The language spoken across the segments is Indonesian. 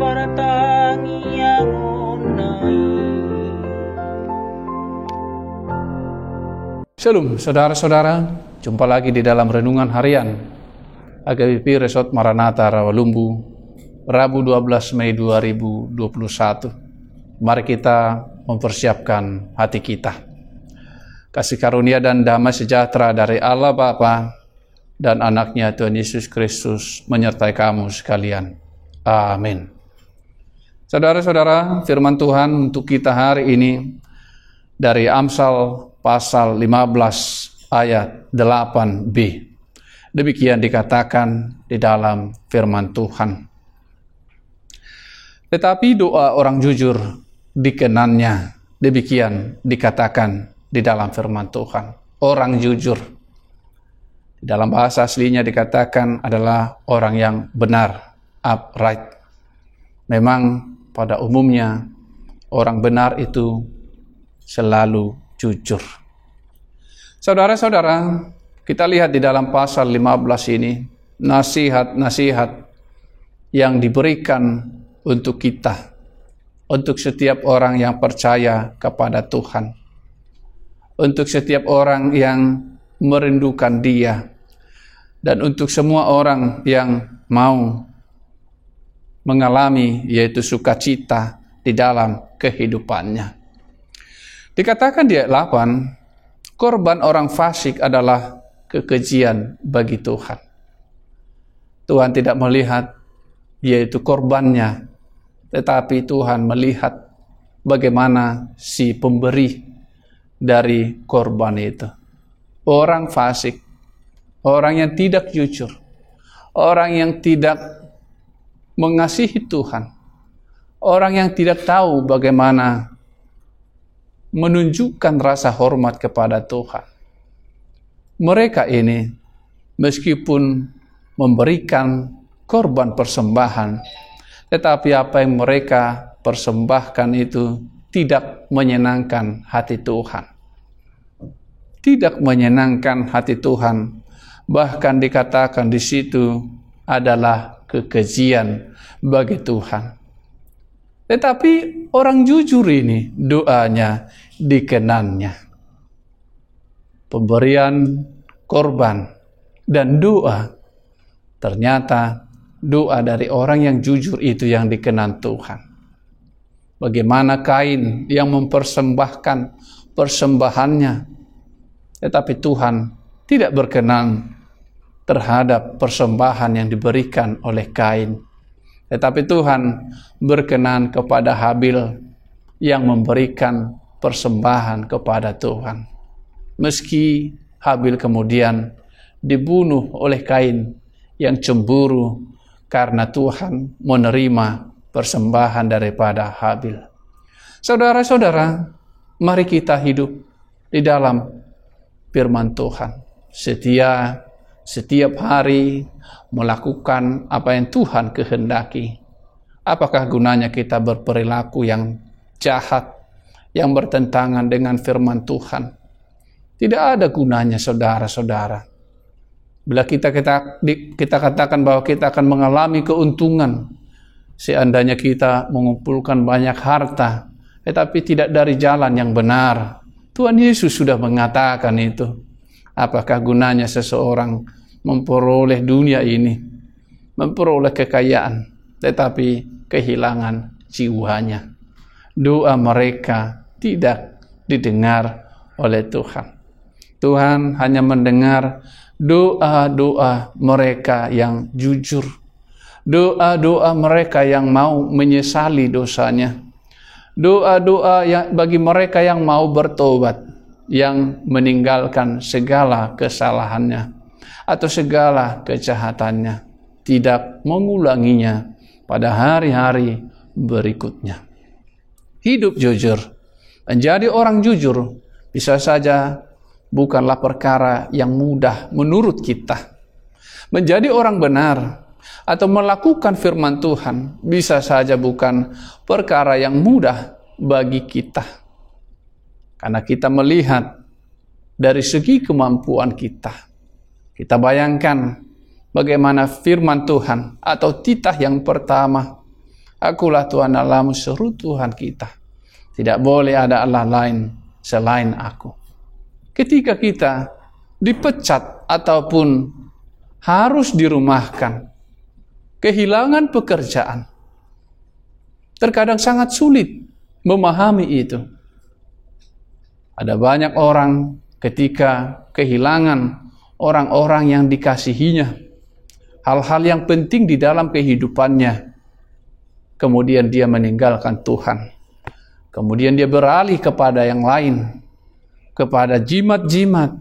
paratang yang onai. Shalom saudara-saudara, jumpa lagi di dalam Renungan Harian HKBP Resort Maranatha Rawalumbu, Rabu 12 Mei 2021. Mari kita mempersiapkan hati kita. Kasih karunia dan damai sejahtera dari Allah Bapa dan anaknya Tuhan Yesus Kristus menyertai kamu sekalian. Amin. Saudara-saudara, firman Tuhan untuk kita hari ini dari Amsal pasal 15 ayat 8b. Demikian dikatakan di dalam firman Tuhan. Tetapi doa orang jujur dikenannya. Demikian dikatakan di dalam firman Tuhan. Orang jujur. Di dalam bahasa aslinya dikatakan adalah orang yang benar, upright. Memang pada umumnya orang benar itu selalu jujur. Saudara-saudara, kita lihat di dalam pasal 15 ini nasihat-nasihat yang diberikan untuk kita, untuk setiap orang yang percaya kepada Tuhan, untuk setiap orang yang merindukan Dia, dan untuk semua orang yang mau mengalami yaitu sukacita di dalam kehidupannya. Dikatakan di ayat 8, korban orang fasik adalah kekejian bagi Tuhan. Tuhan tidak melihat yaitu korbannya, tetapi Tuhan melihat bagaimana si pemberi dari korban itu. Orang fasik, orang yang tidak jujur, orang yang tidak mengasihi Tuhan, orang yang tidak tahu bagaimana menunjukkan rasa hormat kepada Tuhan. Mereka ini meskipun memberikan korban persembahan, tetapi apa yang mereka persembahkan itu tidak menyenangkan hati Tuhan. Tidak menyenangkan hati Tuhan. Bahkan dikatakan di situ adalah kekejian bagi Tuhan. Tetapi orang jujur ini doanya dikenannya. Pemberian korban dan doa, ternyata doa dari orang yang jujur itu yang dikenan Tuhan. Bagaimana Kain yang mempersembahkan persembahannya, tetapi Tuhan tidak berkenan terhadap persembahan yang diberikan oleh Kain. Tetapi Tuhan berkenan kepada Habil yang memberikan persembahan kepada Tuhan. Meski Habil kemudian dibunuh oleh Kain yang cemburu karena Tuhan menerima persembahan daripada Habil. Saudara-saudara, mari kita hidup di dalam firman Tuhan. Setiap hari melakukan apa yang Tuhan kehendaki. Apakah gunanya kita berperilaku yang jahat, yang bertentangan dengan firman Tuhan? Tidak ada gunanya, saudara-saudara. Bila kita katakan bahwa kita akan mengalami keuntungan, seandainya kita mengumpulkan banyak harta, tetapi tidak dari jalan yang benar. Tuhan Yesus sudah mengatakan itu. Apakah gunanya seseorang memperoleh dunia ini, memperoleh kekayaan, tetapi kehilangan jiwanya? Doa mereka tidak didengar oleh Tuhan. Tuhan hanya mendengar doa-doa mereka yang jujur, doa-doa mereka yang mau menyesali dosanya, doa-doa yang bagi mereka yang mau bertobat, yang meninggalkan segala kesalahannya atau segala kejahatannya, tidak mengulanginya pada hari-hari berikutnya. Hidup jujur, menjadi orang jujur bisa saja bukanlah perkara yang mudah menurut kita. Menjadi orang benar atau melakukan firman Tuhan bisa saja bukan perkara yang mudah bagi kita. Karena kita melihat dari segi kemampuan kita. Kita bayangkan bagaimana firman Tuhan atau titah yang pertama Akulah Tuhan Allahmu, seru Tuhan kita. Tidak boleh ada Allah lain selain aku. Ketika kita dipecat ataupun harus dirumahkan, kehilangan pekerjaan, terkadang sangat sulit memahami itu. Ada banyak orang ketika kehilangan orang-orang yang dikasihinya, hal-hal yang penting di dalam kehidupannya, kemudian dia meninggalkan Tuhan. Kemudian dia beralih kepada yang lain, kepada jimat-jimat,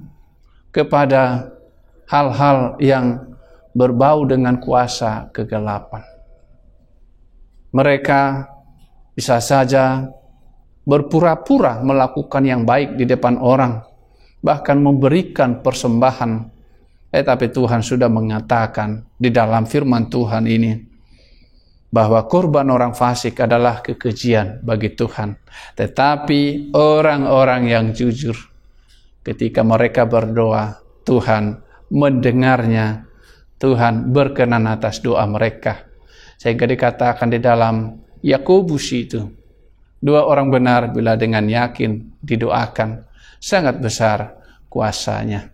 kepada hal-hal yang berbau dengan kuasa kegelapan. Mereka bisa saja berpura-pura melakukan yang baik di depan orang, bahkan memberikan persembahan. Tapi Tuhan sudah mengatakan di dalam firman Tuhan ini, bahwa korban orang fasik adalah kekejian bagi Tuhan. Tetapi orang-orang yang jujur, ketika mereka berdoa, Tuhan mendengarnya, Tuhan berkenan atas doa mereka. Sehingga dikatakan di dalam Yakobus itu, dua orang benar bila dengan yakin didoakan, sangat besar kuasanya.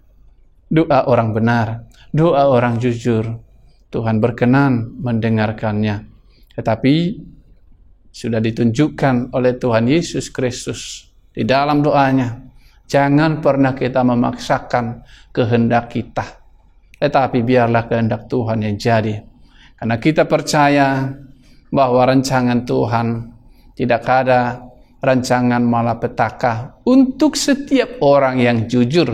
Doa orang benar, doa orang jujur, Tuhan berkenan mendengarkannya. Tetapi sudah ditunjukkan oleh Tuhan Yesus Kristus di dalam doanya, jangan pernah kita memaksakan kehendak kita, tetapi biarlah kehendak Tuhan yang jadi. Karena kita percaya bahwa rancangan Tuhan tidak ada rancangan malapetaka untuk setiap orang yang jujur,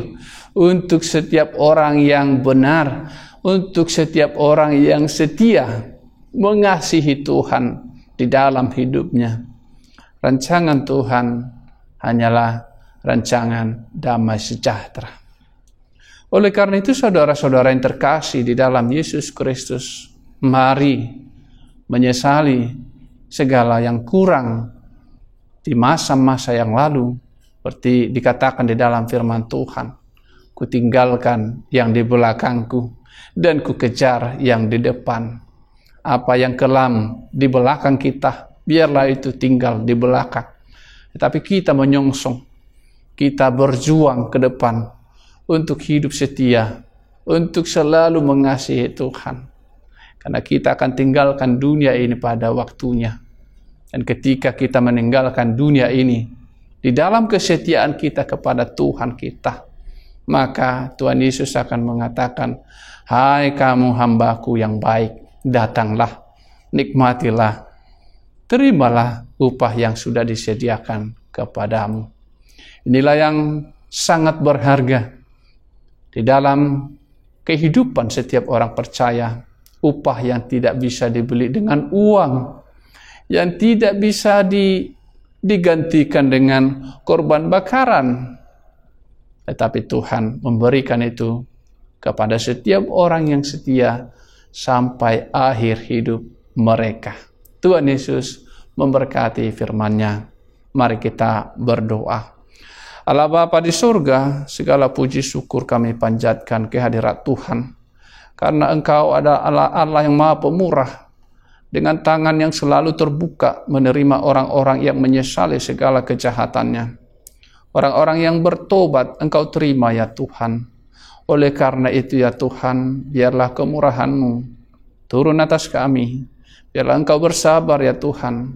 untuk setiap orang yang benar, untuk setiap orang yang setia mengasihi Tuhan di dalam hidupnya. Rancangan Tuhan hanyalah rancangan damai sejahtera. Oleh karena itu, saudara-saudara yang terkasih di dalam Yesus Kristus, mari menyesali segala yang kurang di masa-masa yang lalu, seperti dikatakan di dalam firman Tuhan, kutinggalkan yang di belakangku dan kukejar yang di depan. Apa yang kelam di belakang kita, biarlah itu tinggal di belakang. Tetapi kita menyongsong, kita berjuang ke depan untuk hidup setia, untuk selalu mengasihi Tuhan. Karena kita akan tinggalkan dunia ini pada waktunya. Dan ketika kita meninggalkan dunia ini, di dalam kesetiaan kita kepada Tuhan kita, maka Tuhan Yesus akan mengatakan, hai kamu hambaku yang baik, datanglah, nikmatilah, terimalah upah yang sudah disediakan kepadamu. Inilah yang sangat berharga di dalam kehidupan setiap orang percaya, upah yang tidak bisa dibeli dengan uang, yang tidak bisa digantikan dengan korban bakaran. Tetapi Tuhan memberikan itu kepada setiap orang yang setia sampai akhir hidup mereka. Tuhan Yesus memberkati firman-Nya. Mari kita berdoa. Allah Bapa di surga, segala puji syukur kami panjatkan kehadirat Tuhan. Karena Engkau adalah Allah yang Maha Pemurah, dengan tangan yang selalu terbuka menerima orang-orang yang menyesali segala kejahatannya. Orang-orang yang bertobat Engkau terima ya Tuhan. Oleh karena itu ya Tuhan, biarlah kemurahan-Mu turun atas kami. Biarlah Engkau bersabar ya Tuhan.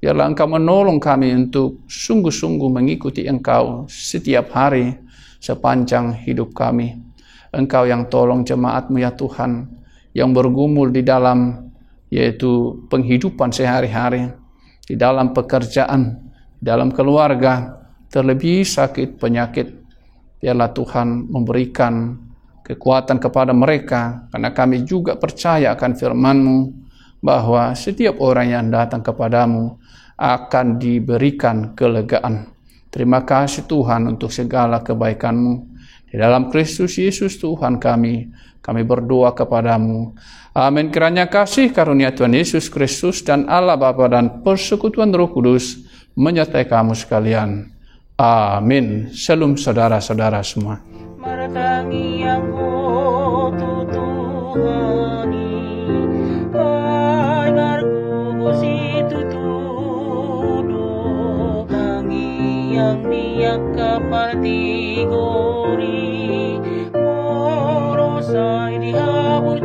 Biarlah Engkau menolong kami untuk sungguh-sungguh mengikuti Engkau setiap hari sepanjang hidup kami. Engkau yang tolong jemaat-Mu ya Tuhan, yang bergumul di dalam yaitu penghidupan sehari-hari, di dalam pekerjaan, di dalam keluarga, terlebih sakit penyakit. Biarlah Tuhan memberikan kekuatan kepada mereka, karena kami juga percaya akan firman-Mu bahwa setiap orang yang datang kepadamu akan diberikan kelegaan. Terima kasih Tuhan untuk segala kebaikan-Mu. Di dalam Kristus Yesus Tuhan kami berdoa kepadamu. Amin. Kiranya kasih karunia Tuhan Yesus Kristus dan Allah Bapa dan persekutuan Roh Kudus menyertai kamu sekalian. Amin. Shalom saudara-saudara semua. Martangi aku Tuhani, Panarku kapartigori morosai dihabur